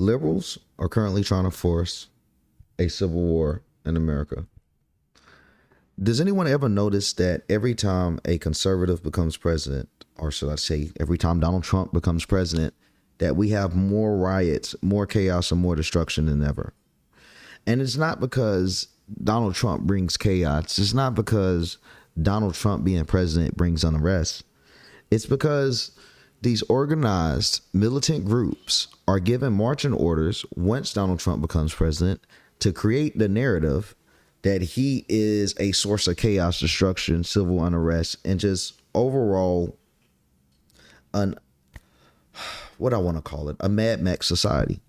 Liberals are currently trying to force a civil war in America. Does anyone ever notice that every time a conservative becomes president, or should I say every time Donald Trump becomes president, that we have more riots, more chaos, and more destruction than ever? And it's not because Donald Trump brings chaos. It's not because Donald Trump being president brings unrest. It's because these organized militant groups are given marching orders once Donald Trump becomes president to create the narrative that he is a source of chaos, destruction, civil unrest, and just overall what I want to call it, a Mad Max society.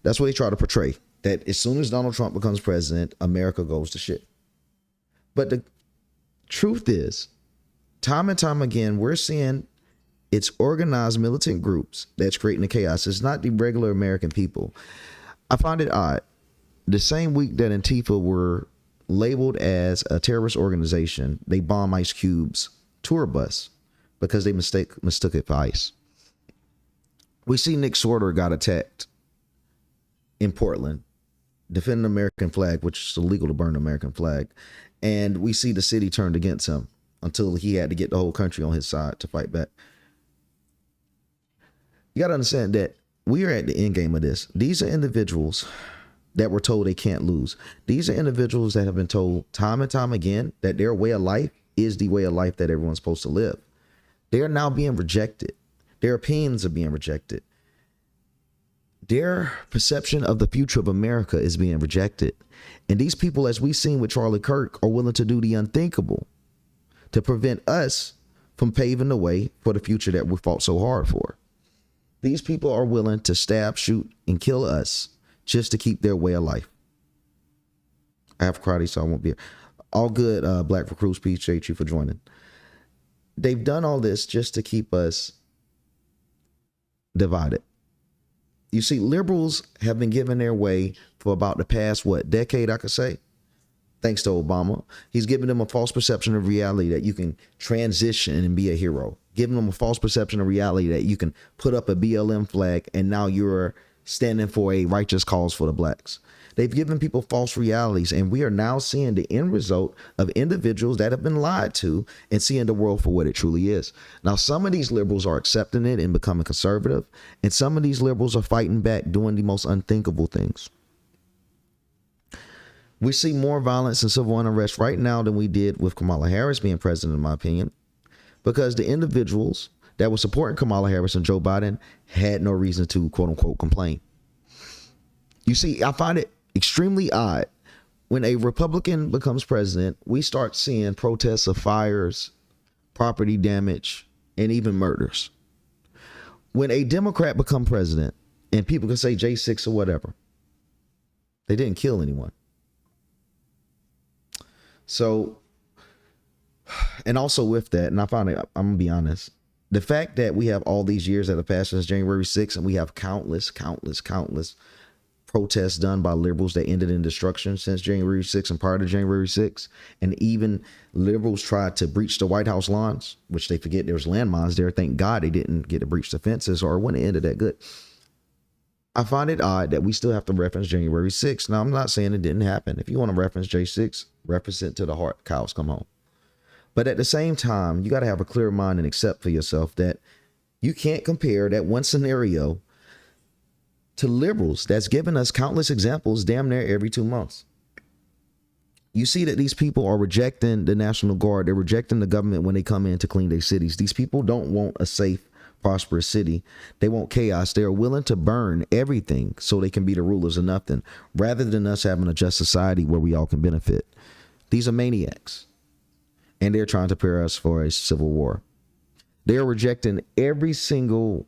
That's what they try to portray, that as soon as Donald Trump becomes president, America goes to shit. But the truth is, time and time again, we're seeing it's organized militant groups that's creating the chaos. It's not the regular American people. I find it odd. The same week that Antifa were labeled as a terrorist organization, they bombed Ice Cube's tour bus because they mistook it for ICE. We see Nick Swarter got attacked in Portland, defending the American flag, which is illegal to burn the American flag. And we see the city turned against him until he had to get the whole country on his side to fight back. You got to understand that we are at the end game of this. These are individuals that were told they can't lose. These are individuals that have been told time and time again that their way of life is the way of life that everyone's supposed to live. They are now being rejected. Their opinions are being rejected. Their perception of the future of America is being rejected. And these people, as we've seen with Charlie Kirk, are willing to do the unthinkable to prevent us from paving the way for the future that we fought so hard for. These people are willing to stab, shoot, and kill us just to keep their way of life. I have karate, so I won't be here. All good, Black Recruits. Appreciate you for joining. They've done all this just to keep us divided. You see, liberals have been given their way for about the past, decade, I could say, thanks to Obama. He's given them a false perception of reality that you can transition and be a hero. Giving them a false perception of reality that you can put up a BLM flag and now you're standing for a righteous cause for the blacks. They've given people false realities, and we are now seeing the end result of individuals that have been lied to and seeing the world for what it truly is. Now, some of these liberals are accepting it and becoming conservative, and some of these liberals are fighting back, doing the most unthinkable things. We see more violence and civil unrest right now than we did with Kamala Harris being president, in my opinion, because the individuals that were supporting Kamala Harris and Joe Biden had no reason to, quote unquote, complain. You see, I find it extremely odd when a Republican becomes president, we start seeing protests of fires, property damage, and even murders. When a Democrat becomes president, and people can say J6 or whatever, they didn't kill anyone. So, and also with that, and I found it, I'm gonna be honest, the fact that we have all these years that have passed since January 6th, and we have countless protests done by liberals that ended in destruction since January 6th and prior to January 6th. And even liberals tried to breach the White House lawns, which they forget there was landmines there. Thank God they didn't get to breach the fences, or it wouldn't have ended that good. I find it odd that we still have to reference January 6th. Now, I'm not saying it didn't happen. If you want to reference J6, reference it to the heart. Cows come home. But at the same time, you got to have a clear mind and accept for yourself that you can't compare that one scenario to liberals that's given us countless examples damn near every 2 months. You see that these people are rejecting the National Guard. They're rejecting the government when they come in to clean their cities. These people don't want a safe, prosperous city. They want chaos. They are willing to burn everything so they can be the rulers of nothing, rather than us having a just society where we all can benefit. These are maniacs, and they're trying to prepare us for a civil war. They are rejecting every single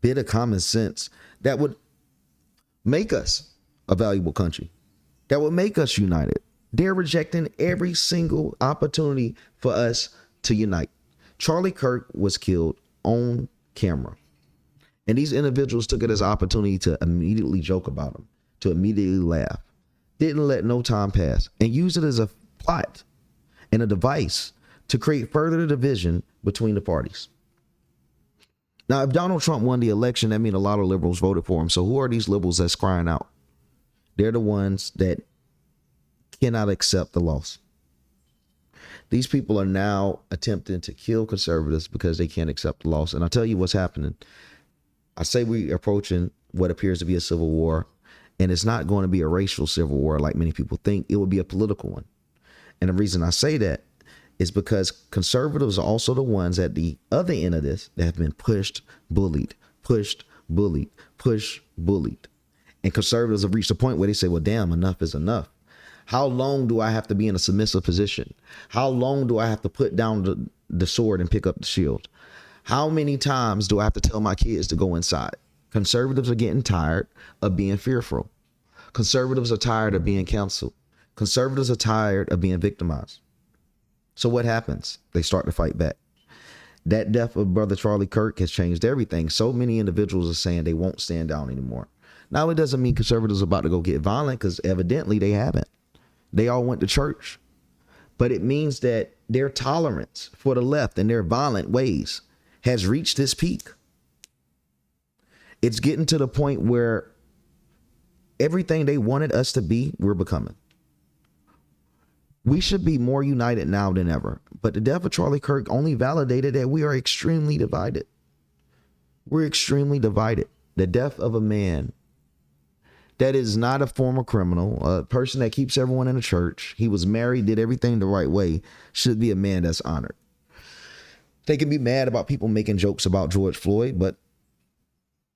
bit of common sense that would make us a valuable country, that would make us united. They're rejecting every single opportunity for us to unite. Charlie Kirk was killed on camera, and these individuals took it as an opportunity to immediately joke about him, to immediately laugh, didn't let no time pass, and used it as a plot and a device to create further division between the parties. Now, if Donald Trump won the election, that means a lot of liberals voted for him. So who are these liberals that's crying out? They're the ones that cannot accept the loss. These people are now attempting to kill conservatives because they can't accept the loss. And I'll tell you what's happening. I say we're approaching what appears to be a civil war, and it's not going to be a racial civil war like many people think. It will be a political one. And the reason I say that is because conservatives are also the ones at the other end of this that have been pushed, bullied. And conservatives have reached a point where they say, well, damn, enough is enough. How long do I have to be in a submissive position? How long do I have to put down the sword and pick up the shield? How many times do I have to tell my kids to go inside? Conservatives are getting tired of being fearful. Conservatives are tired of being counseled. Conservatives are tired of being victimized. So what happens? They start to fight back. That death of Brother Charlie Kirk has changed everything. So many individuals are saying they won't stand down anymore. Now, it doesn't mean conservatives are about to go get violent, because evidently they haven't. They all went to church. But it means that their tolerance for the left and their violent ways has reached its peak. It's getting to the point where everything they wanted us to be, we're becoming. We should be more united now than ever. But the death of Charlie Kirk only validated that we are extremely divided. We're extremely divided. The death of a man that is not a former criminal, a person that keeps everyone in the church. He was married, did everything the right way, should be a man that's honored. They can be mad about people making jokes about George Floyd, but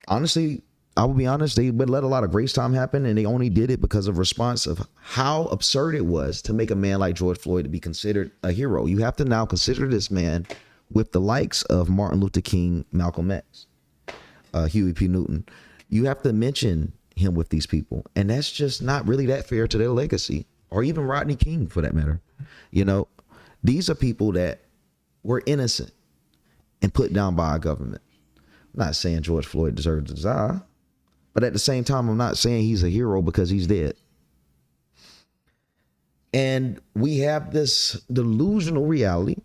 honestly, I will be honest, they would let a lot of grace time happen, and they only did it because of response of how absurd it was to make a man like George Floyd to be considered a hero. You have to now consider this man with the likes of Martin Luther King, Malcolm X, Huey P. Newton. You have to mention him with these people, and that's just not really that fair to their legacy, or even Rodney King for that matter. You know, these are people that were innocent and put down by our government. I'm not saying George Floyd deserves to die, but at the same time, I'm not saying he's a hero because he's dead. And we have this delusional reality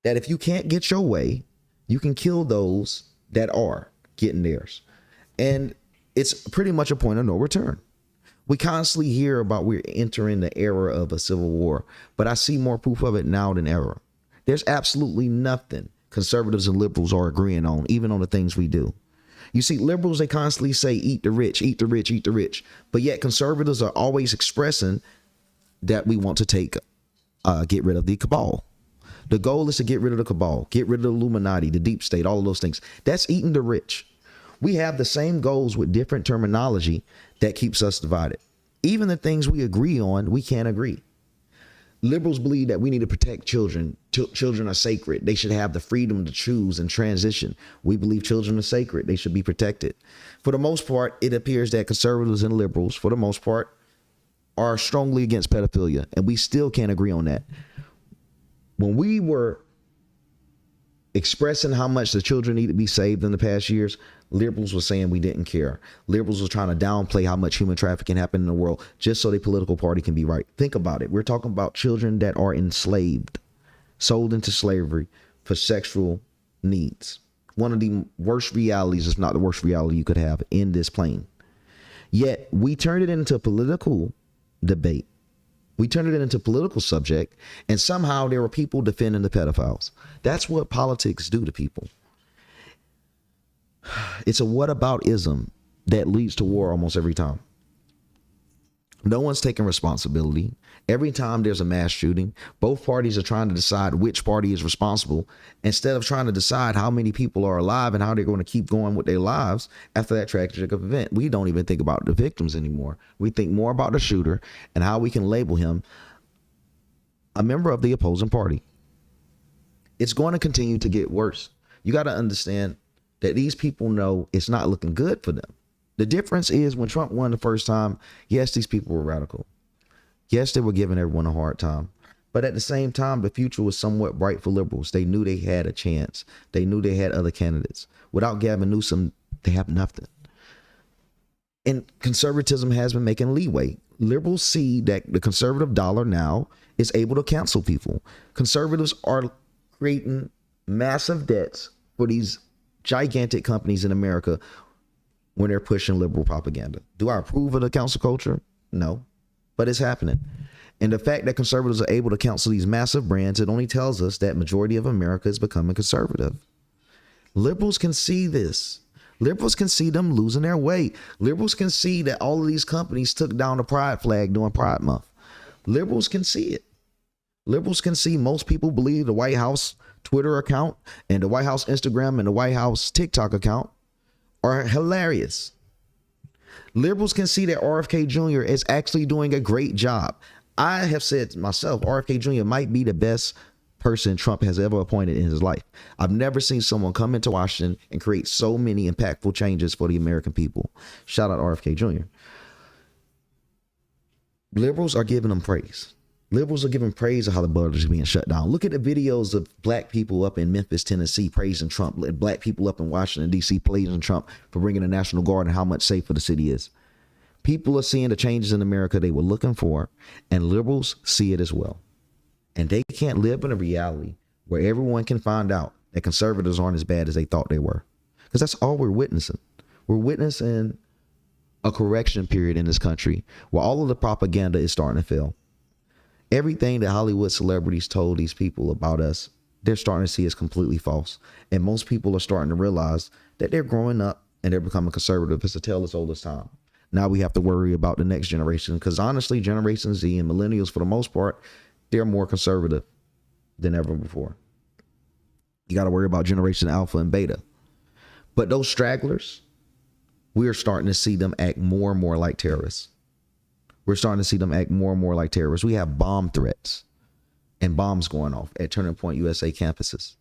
that if you can't get your way, you can kill those that are getting theirs. And it's pretty much a point of no return. We constantly hear about we're entering the era of a civil war, but I see more proof of it now than ever. There's absolutely nothing conservatives and liberals are agreeing on, even on the things we do. You see, liberals, they constantly say, eat the rich, eat the rich, eat the rich. But yet conservatives are always expressing that we want to get rid of the cabal. The goal is to get rid of the cabal, get rid of the Illuminati, the deep state, all of those things. That's eating the rich. We have the same goals with different terminology that keeps us divided. Even the things we agree on, we can't agree. Liberals believe that we need to protect children. Children are sacred. They should have the freedom to choose and transition. We believe children are sacred. They should be protected. For the most part, it appears that conservatives and liberals, for the most part, are strongly against pedophilia, and we still can't agree on that. When we were expressing how much the children need to be saved in the past years, liberals were saying we didn't care. Liberals were trying to downplay how much human trafficking happened in the world just so their political party can be right. Think about it. We're talking about children that are enslaved, sold into slavery for sexual needs. One of the worst realities, if not the worst reality you could have in this plane. Yet we turned it into a political debate. We turned it into a political subject, and somehow there were people defending the pedophiles. That's what politics do to people. It's a whataboutism that leads to war almost every time. No one's taking responsibility. Every time there's a mass shooting, both parties are trying to decide which party is responsible instead of trying to decide how many people are alive and how they're going to keep going with their lives after that tragic event. We don't even think about the victims anymore. We think more about the shooter and how we can label him a member of the opposing party. It's going to continue to get worse. You got to understand that these people know it's not looking good for them. The difference is when Trump won the first time, yes, these people were radical. Yes, they were giving everyone a hard time. But at the same time, the future was somewhat bright for liberals. They knew they had a chance. They knew they had other candidates. Without Gavin Newsom, they have nothing. And conservatism has been making leeway. Liberals see that the conservative dollar now is able to cancel people. Conservatives are creating massive debts for these gigantic companies in America when they're pushing liberal propaganda. Do I approve of the council culture? No, but it's happening. And the fact that conservatives are able to counsel these massive brands, it only tells us that majority of America is becoming conservative. Liberals can see this. Liberals can see them losing their way. Liberals can see that all of these companies took down the pride flag during Pride Month. Liberals can see it. Liberals can see most people believe the White House Twitter account and the White House Instagram and the White House TikTok account are hilarious. Liberals can see that RFK Jr. is actually doing a great job. I have said to myself, RFK Jr. might be the best person Trump has ever appointed in his life. I've never seen someone come into Washington and create so many impactful changes for the American people. Shout out RFK Jr. Liberals are giving them praise. Liberals are giving praise of how the border is being shut down. Look at the videos of black people up in Memphis, Tennessee praising Trump. Black people up in Washington, D.C. praising Trump for bringing the National Guard and how much safer the city is. People are seeing the changes in America they were looking for, and liberals see it as well. And they can't live in a reality where everyone can find out that conservatives aren't as bad as they thought they were. Because that's all we're witnessing. We're witnessing a correction period in this country where all of the propaganda is starting to fail. Everything that Hollywood celebrities told these people about us, they're starting to see as completely false. And most people are starting to realize that they're growing up and they're becoming conservative. It's a tale as old as time. Now we have to worry about the next generation because honestly, Generation Z and millennials, for the most part, they're more conservative than ever before. You got to worry about Generation Alpha and Beta. But those stragglers, we're starting to see them act more and more like terrorists. We're starting to see them act more and more like terrorists. We have bomb threats and bombs going off at Turning Point USA campuses.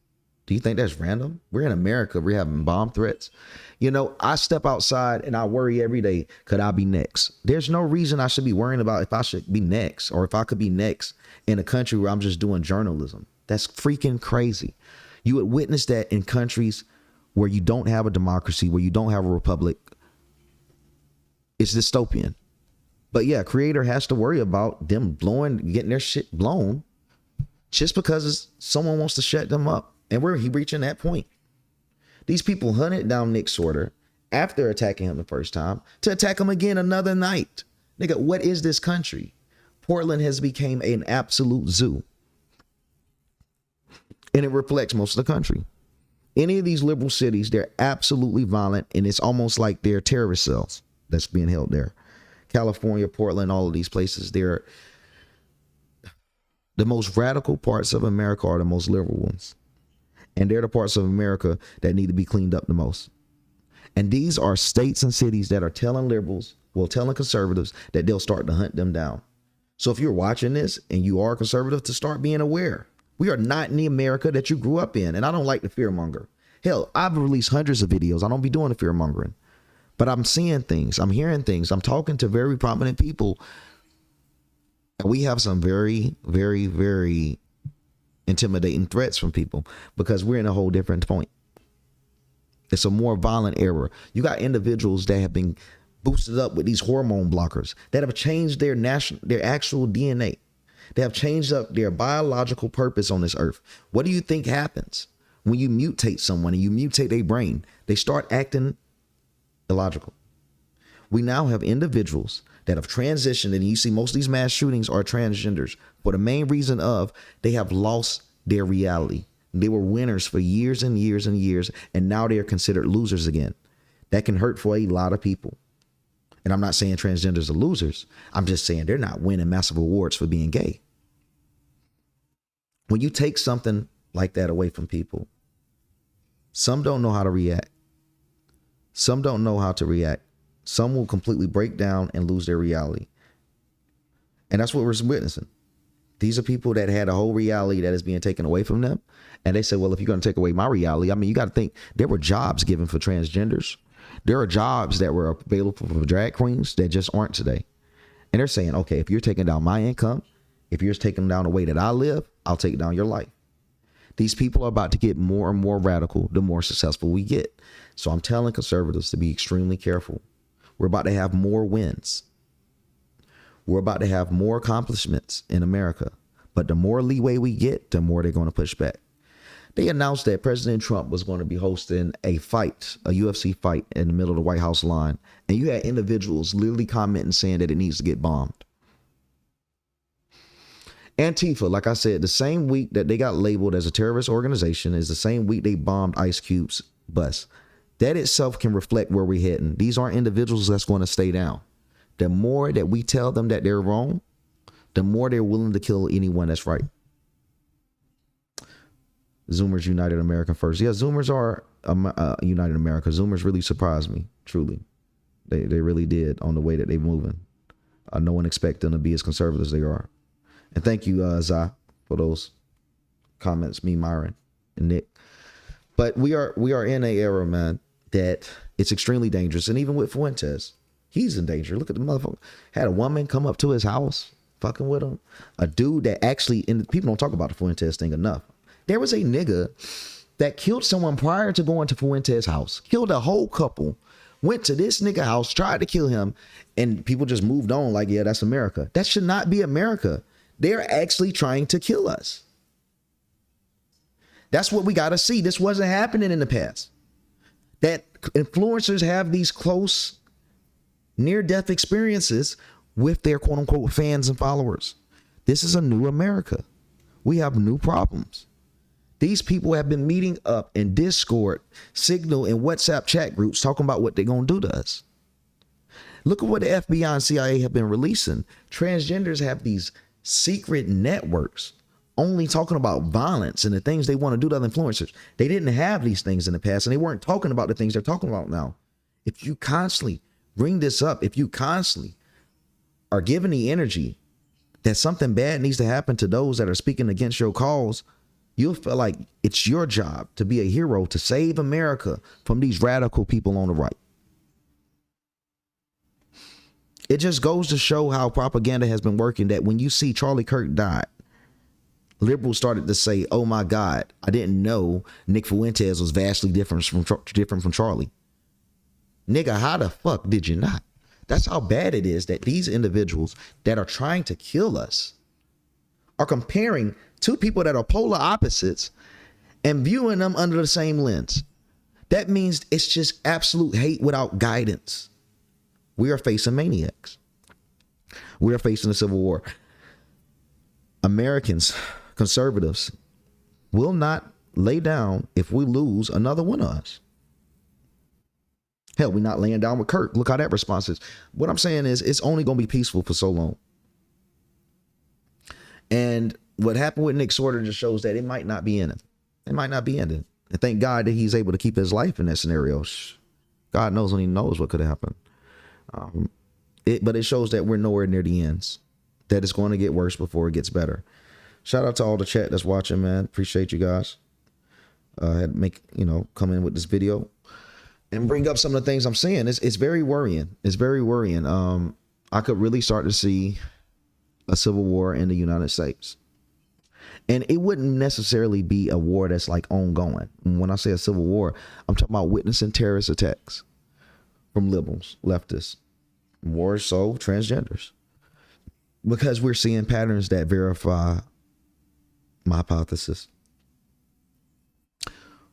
Do you think that's random? We're in America. We're having bomb threats. You know, I step outside and I worry every day, could I be next? There's no reason I should be worrying about if I should be next or if I could be next in a country where I'm just doing journalism. That's freaking crazy. You would witness that in countries where you don't have a democracy, where you don't have a republic. It's dystopian. But yeah, creator has to worry about them getting their shit blown just because someone wants to shut them up. And we're reaching that point. These people hunted down Nick Sorter after attacking him the first time to attack him again another night. Nigga, what is this country? Portland has become an absolute zoo. And it reflects most of the country. Any of these liberal cities, they're absolutely violent. And it's almost like they're terrorist cells that's being held there. California, Portland, all of these places, they're the most radical parts of America are the most liberal ones. And they're the parts of America that need to be cleaned up the most. And these are states and cities that are telling liberals, telling conservatives that they'll start to hunt them down. So if you're watching this and you are conservative, to start being aware. We are not in the America that you grew up in. And I don't like the fearmonger. Hell, I've released hundreds of videos. I don't be doing the fearmongering. But I'm seeing things. I'm hearing things. I'm talking to very prominent people. And we have some very, very, very intimidating threats from people because we're in a whole different point. It's a more violent era. You got individuals that have been boosted up with these hormone blockers that have changed their actual DNA. They have changed up their biological purpose on this earth. What do you think happens when you mutate someone and you mutate their brain? They start acting illogical. We now have individuals that have transitioned, and you see most of these mass shootings are transgenders for the main reason of they have lost their reality. They were winners for years and years and years, and now they are considered losers again. That can hurt for a lot of people. And I'm not saying transgenders are losers. I'm just saying they're not winning massive awards for being gay. When you take something like that away from people, some don't know how to react. Some don't know how to react. Some will completely break down and lose their reality. And that's what we're witnessing. These are people that had a whole reality that is being taken away from them. And they say, well, if you're going to take away my reality, I mean, you got to think there were jobs given for transgenders. There are jobs that were available for drag queens that just aren't today. And they're saying, okay, if you're taking down my income, if you're taking down the way that I live, I'll take down your life. These people are about to get more and more radical the more successful we get. So I'm telling conservatives to be extremely careful. We're about to have more wins. We're about to have more accomplishments in America. But the more leeway we get, the more they're going to push back. They announced that President Trump was going to be hosting a fight, a UFC fight in the middle of the White House line. And you had individuals literally commenting saying that it needs to get bombed. Antifa, like I said, the same week that they got labeled as a terrorist organization is the same week they bombed Ice Cube's bus. That itself can reflect where we're heading. These aren't individuals that's going to stay down. The more that we tell them that they're wrong, the more they're willing to kill anyone that's right. Zoomers United America first. Yeah, Zoomers are United America. Zoomers really surprised me, truly. They really did on the way that they're moving. No one expected them to be as conservative as they are. And thank you, Zah, for those comments, me, Myron, and Nick. But we are in an era, man, that it's extremely dangerous. And even with Fuentes, he's in danger. Look at the motherfucker. Had a woman come up to his house, fucking with him. A dude that actually, and people don't talk about the Fuentes thing enough. There was a nigga that killed someone prior to going to Fuentes' house, killed a whole couple, went to this nigga house, tried to kill him, and people just moved on like, yeah, that's America. That should not be America. They're actually trying to kill us. That's what we got to see. This wasn't happening in the past. That influencers have these close near-death experiences with their quote-unquote fans and followers. This is a new America. We have new problems. These people have been meeting up in Discord, Signal, and WhatsApp chat groups talking about what they're going to do to us. Look at what the FBI and CIA have been releasing. Transgenders have these secret networks only talking about violence and the things they want to do to other influencers. They didn't have these things in the past, and they weren't talking about the things they're talking about now. If you constantly bring this up, if you constantly are giving the energy that something bad needs to happen to those that are speaking against your cause, you'll feel like it's your job to be a hero to save America from these radical people on the right. It just goes to show how propaganda has been working, that when you see Charlie Kirk died, liberals started to say, oh my God, I didn't know Nick Fuentes was vastly different from Charlie. Nigga, how the fuck did you not? That's how bad it is that these individuals that are trying to kill us are comparing two people that are polar opposites and viewing them under the same lens. That means it's just absolute hate without guidance. We are facing maniacs. We are facing a civil war. Americans, conservatives, will not lay down if we lose another one of us. Hell, we're not laying down with Kirk. Look how that response is. What I'm saying is it's only going to be peaceful for so long. And what happened with Nick Sorter just shows that it might not be in it. It might not be in it. And thank God that he's able to keep his life in that scenario. God knows when he knows what could happen. But it shows that we're nowhere near the ends, that it's going to get worse before it gets better. Shout out to all the chat that's watching, man. Appreciate you guys. Had to make, come in with this video and bring up some of the things I'm seeing. It's very worrying. It's very worrying. I could really start to see a civil war in the United States. And it wouldn't necessarily be a war that's like ongoing. When I say a civil war, I'm talking about witnessing terrorist attacks from liberals, leftists, more so transgenders. Because we're seeing patterns that verify my hypothesis.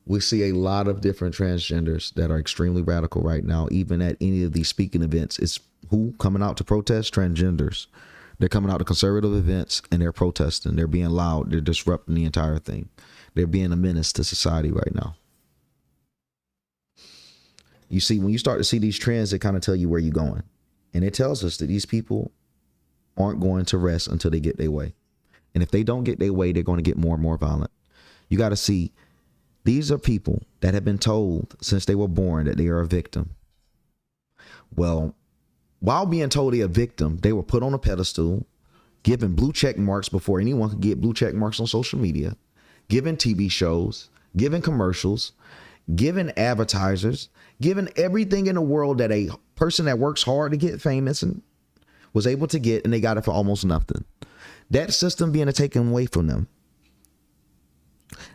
We see a lot of different transgenders that are extremely radical right now, even at any of these speaking events. It's who coming out to protest? Transgenders. They're coming out to conservative events and they're protesting. They're being loud. They're disrupting the entire thing. They're being a menace to society right now. You see, when you start to see these trends, they kind of tell you where you're going. And it tells us that these people aren't going to rest until they get their way. And if they don't get their way, they're going to get more and more violent. You got to see, these are people that have been told since they were born that they are a victim. Well, while being told they're a victim, they were put on a pedestal, given blue check marks before anyone could get blue check marks on social media, given TV shows, given commercials, given advertisers, given everything in the world that a person that works hard to get famous and was able to get, and they got it for almost nothing. That system being taken away from them,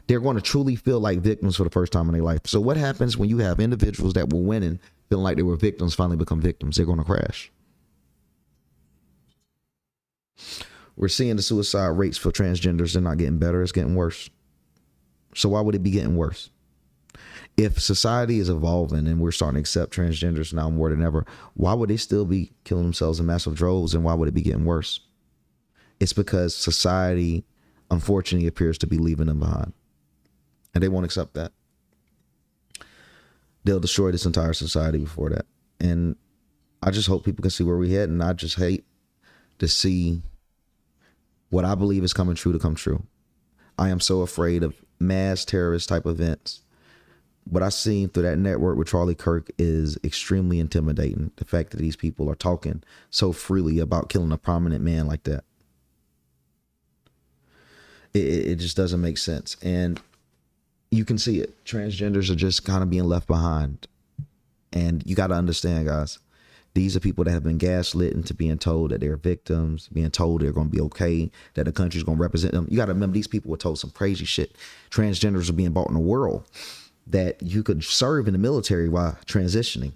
they're going to truly feel like victims for the first time in their life. So what happens when you have individuals that were winning, feeling like they were victims, finally become victims? They're going to crash. We're seeing the suicide rates for transgenders. They're not getting better. It's getting worse. So why would it be getting worse? If society is evolving and we're starting to accept transgenders now more than ever, why would they still be killing themselves in massive droves, and why would it be getting worse? It's because society, unfortunately, appears to be leaving them behind, and they won't accept that. They'll destroy this entire society before that. And I just hope people can see where we're heading. And I just hate to see what I believe is coming true to come true. I am so afraid of mass terrorist type events. What I've seen through that network with Charlie Kirk is extremely intimidating. The fact that these people are talking so freely about killing a prominent man like that. It just doesn't make sense. And you can see it. Transgenders are just kind of being left behind. And you got to understand, guys, these are people that have been gaslit into being told that they're victims, being told they're going to be okay, that the country's going to represent them. You got to remember, these people were told some crazy shit. Transgenders are being bought in the world, that you could serve in the military while transitioning.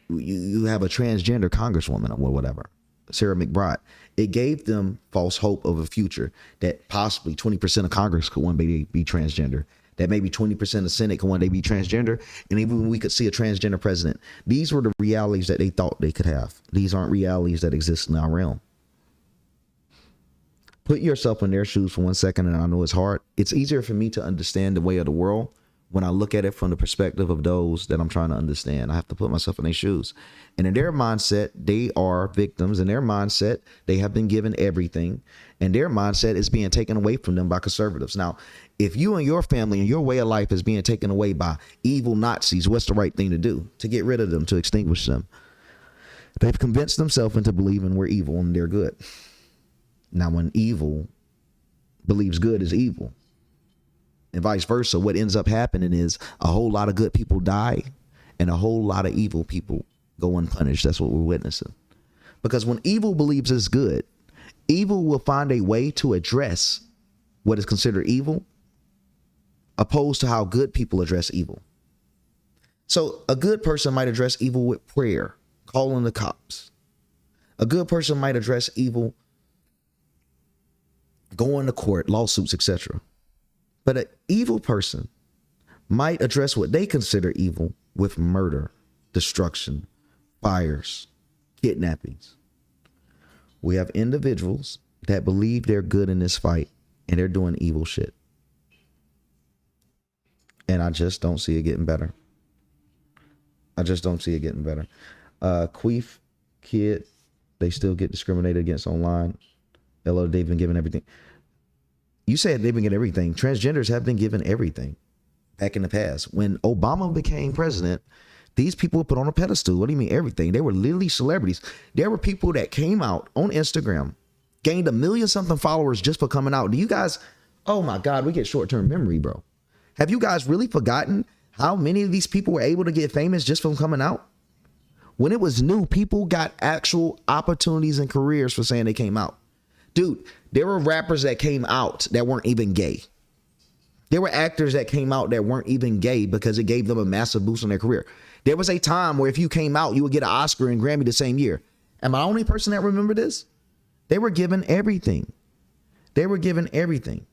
You have a transgender congresswoman or whatever, Sarah McBride. It gave them false hope of a future that possibly 20% of Congress could one day be transgender, that maybe 20% of the Senate could one day be transgender, and even we could see a transgender president. These were the realities that they thought they could have. These aren't realities that exist in our realm. Put yourself in their shoes for 1 second, and I know it's hard. It's easier for me to understand the way of the world when I look at it from the perspective of those that I'm trying to understand. I have to put myself in their shoes. And in their mindset, they are victims. In their mindset, they have been given everything. And their mindset is being taken away from them by conservatives. Now, if you and your family and your way of life is being taken away by evil Nazis, what's the right thing to do? To get rid of them, to extinguish them. They've convinced themselves into believing we're evil and they're good. Now, when evil believes good is evil, and vice versa, what ends up happening is a whole lot of good people die and a whole lot of evil people go unpunished. That's what we're witnessing. Because when evil believes it's good, evil will find a way to address what is considered evil, opposed to how good people address evil. So a good person might address evil with prayer, calling the cops. A good person might address evil going to court, lawsuits, etc. But an evil person might address what they consider evil with murder, destruction, fires, kidnappings. We have individuals that believe they're good in this fight and they're doing evil shit. And I just don't see it getting better. I just don't see it getting better. Queef kid, they still get discriminated against online. Hello, they've been given everything. You said they've been given everything. Transgenders have been given everything back in the past. When Obama became president, these people were put on a pedestal. What do you mean everything? They were literally celebrities. There were people that came out on Instagram, gained 1 million something followers just for coming out. Do you guys, oh my God, we get short-term memory, bro. Have you guys really forgotten how many of these people were able to get famous just from coming out? When it was new, people got actual opportunities and careers for saying they came out. Dude, there were rappers that came out that weren't even gay. There were actors that came out that weren't even gay because it gave them a massive boost in their career. There was a time where if you came out, you would get an Oscar and Grammy the same year. Am I the only person that remember this? They were given everything. They were given everything.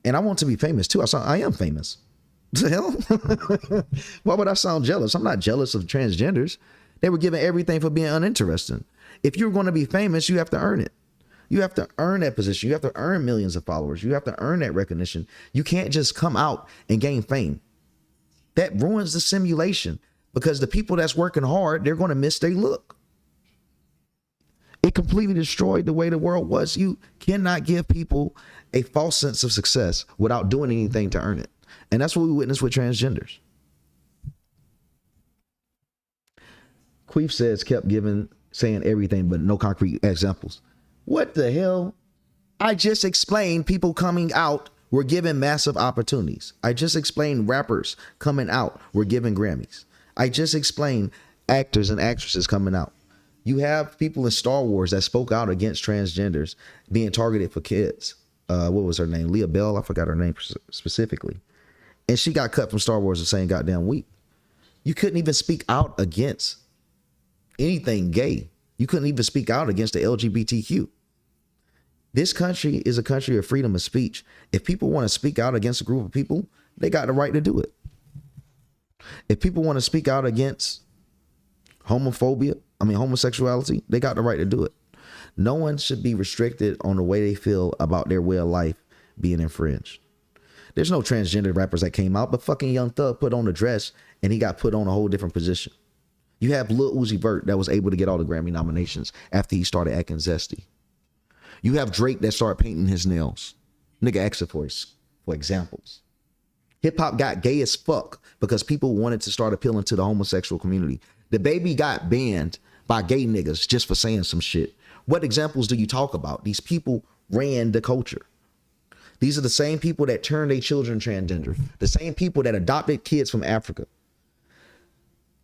And I want to be famous too. I am famous. The hell? Why would I sound jealous? I'm not jealous of transgenders. They were given everything for being uninteresting. If you're going to be famous, you have to earn it. You have to earn that position. You have to earn millions of followers. You have to earn that recognition. You can't just come out and gain fame. That ruins the simulation because the people that's working hard, they're going to miss their look. It completely destroyed the way the world was. You cannot give people a false sense of success without doing anything to earn it. And that's what we witness with transgenders. Queef says kept saying everything, but no concrete examples. What the hell? I just explained people coming out were given massive opportunities. I just explained rappers coming out were given Grammys. I just explained actors and actresses coming out. You have people in Star Wars that spoke out against transgenders being targeted for kids. What was her name? Leah Bell. I forgot her name specifically. And she got cut from Star Wars the same goddamn week. You couldn't even speak out against anything gay. You couldn't even speak out against the LGBTQ. This country is a country of freedom of speech. If people want to speak out against a group of people, they got the right to do it. If people want to speak out against homosexuality, they got the right to do it. No one should be restricted on the way they feel about their way of life being infringed. There's no transgender rappers that came out, but fucking Young Thug put on a dress and he got put on a whole different position. You have Lil Uzi Vert that was able to get all the Grammy nominations after he started acting zesty. You have Drake that started painting his nails. Nigga asked for examples. Hip hop got gay as fuck because people wanted to start appealing to the homosexual community. The Baby got banned by gay niggas just for saying some shit. What examples do you talk about? These people ran the culture. These are the same people that turned their children transgender. The same people that adopted kids from Africa.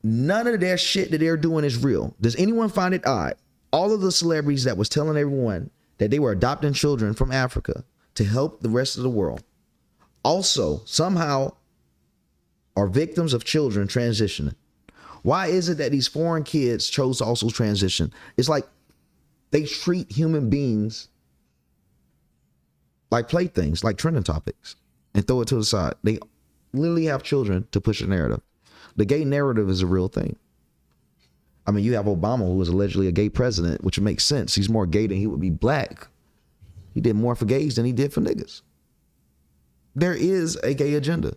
None of their shit that they're doing is real. Does anyone find it odd? All of the celebrities that was telling everyone that they were adopting children from Africa to help the rest of the world also somehow are victims of children transitioning. Why is it that these foreign kids chose to also transition? It's like they treat human beings like playthings, like trending topics, and throw it to the side. They literally have children to push a narrative. The gay narrative is a real thing. I mean, you have Obama, who was allegedly a gay president, which makes sense. He's more gay than he would be black. He did more for gays than he did for niggas. There is a gay agenda.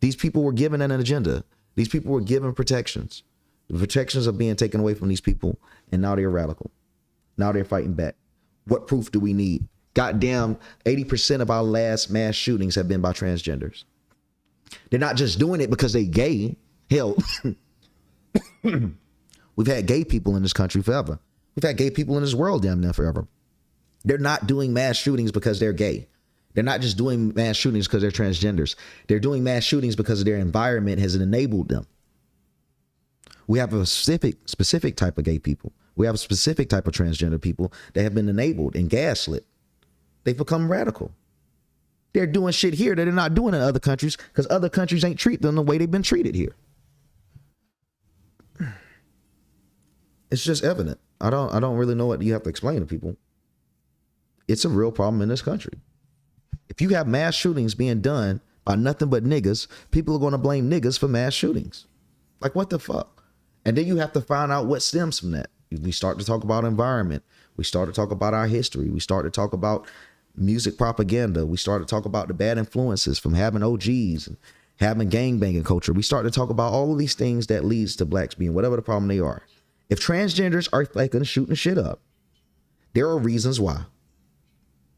These people were given an agenda. These people were given protections. The protections are being taken away from these people, and now they're radical. Now they're fighting back. What proof do we need? Goddamn, 80% of our last mass shootings have been by transgenders. They're not just doing it because they gay. Hell, we've had gay people in this country forever. We've had gay people in this world damn near forever. They're not doing mass shootings because they're gay. They're not just doing mass shootings because they're transgenders. They're doing mass shootings because their environment has enabled them. We have a specific type of gay people. We have a specific type of transgender people that have been enabled and gaslit. They've become radical. They're doing shit here that they're not doing in other countries because other countries ain't treat them the way they've been treated here. It's just evident. I don't really know what you have to explain to people. It's a real problem in this country. If you have mass shootings being done by nothing but niggas, people are going to blame niggas for mass shootings. Like, what the fuck? And then you have to find out what stems from that. We start to talk about environment. We start to talk about our history. We start to talk about music propaganda. We start to talk about the bad influences from having OGs and having gangbanging culture. We start to talk about all of these things that leads to blacks being whatever the problem they are. If transgenders are fucking shooting shit up, there are reasons why.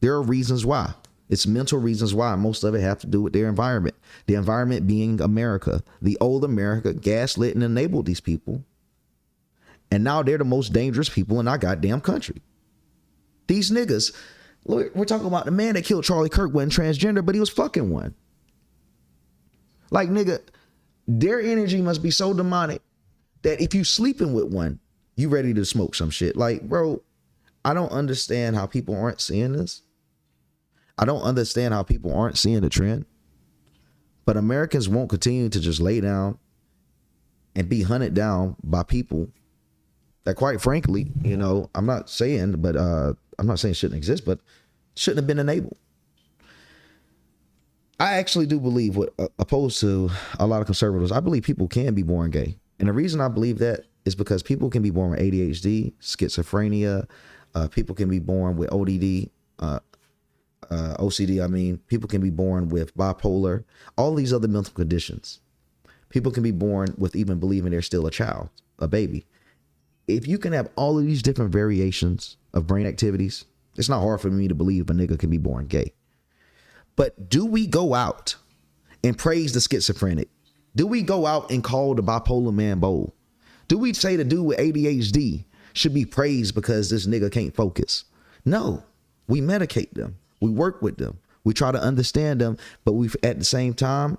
There are reasons why. It's mental reasons why. Most of it have to do with their environment. The environment being America. The old America gaslit and enabled these people. And now they're the most dangerous people in our goddamn country. These niggas, we're talking about the man that killed Charlie Kirk wasn't transgender, but he was fucking one. Like, nigga, their energy must be so demonic that if you sleeping with one, you ready to smoke some shit. Like, bro, I don't understand how people aren't seeing this. I don't understand how people aren't seeing the trend. But Americans won't continue to just lay down and be hunted down by people that, quite frankly, you know, I'm not saying shouldn't exist, but shouldn't have been enabled. I actually do believe, what opposed to a lot of conservatives, I believe people can be born gay. And the reason I believe that is because people can be born with ADHD, schizophrenia, people can be born with ODD, OCD, I mean, people can be born with bipolar, all these other mental conditions. People can be born with even believing they're still a child, a baby. If you can have all of these different variations of brain activities, it's not hard for me to believe a nigga can be born gay. But do we go out and praise the schizophrenic? Do we go out and call the bipolar man bold? Do we say the dude with ADHD should be praised because this nigga can't focus? No, we medicate them. We work with them. We try to understand them, but we, at the same time,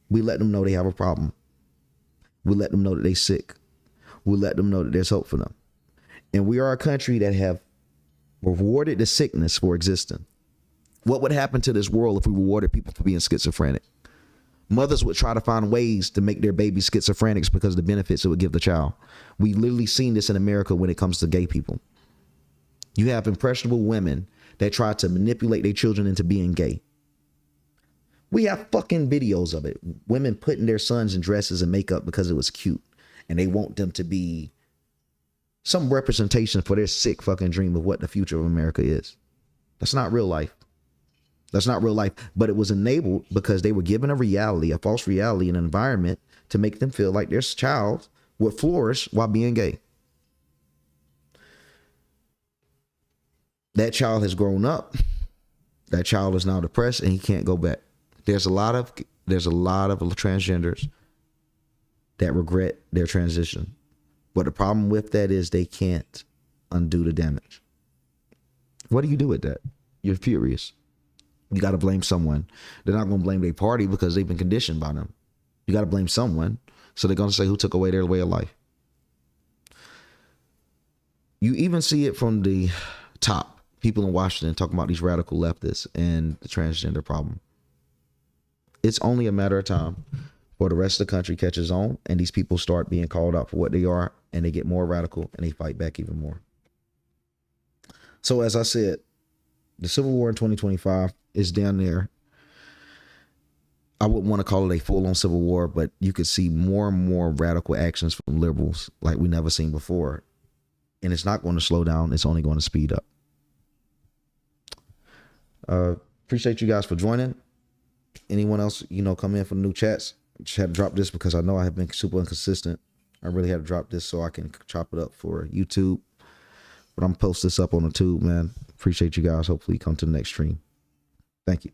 we let them know they have a problem. We let them know that they're sick. We let them know that there's hope for them. And we are a country that have rewarded the sickness for existing. What would happen to this world if we rewarded people for being schizophrenic? Mothers would try to find ways to make their babies schizophrenics because of the benefits it would give the child. We literally seen this in America when it comes to gay people. You have impressionable women that try to manipulate their children into being gay. We have fucking videos of it. Women putting their sons in dresses and makeup because it was cute. And they want them to be some representation for their sick fucking dream of what the future of America is. That's not real life. That's not real life. But it was enabled because they were given a reality, a false reality, an environment to make them feel like their child would flourish while being gay. That child has grown up. That child is now depressed and he can't go back. There's a lot of transgenders that regret their transition. But the problem with that is they can't undo the damage. What do you do with that? You're furious. You got to blame someone. They're not going to blame their party because they've been conditioned by them. You got to blame someone. So they're going to say who took away their way of life. You even see it from the top. People in Washington talking about these radical leftists and the transgender problem. It's only a matter of time before the rest of the country catches on and these people start being called out for what they are and they get more radical and they fight back even more. So as I said, the Civil War in 2025 is down there. I wouldn't want to call it a full-on civil war, but you could see more and more radical actions from liberals like we never seen before. And it's not going to slow down. It's only going to speed up. Appreciate you guys for joining. Anyone else, come in for the new chats? Just had to drop this because I know I have been super inconsistent. I really had to drop this so I can chop it up for YouTube. But I'm going to post this up on the tube, man. Appreciate you guys. Hopefully you come to the next stream. Thank you.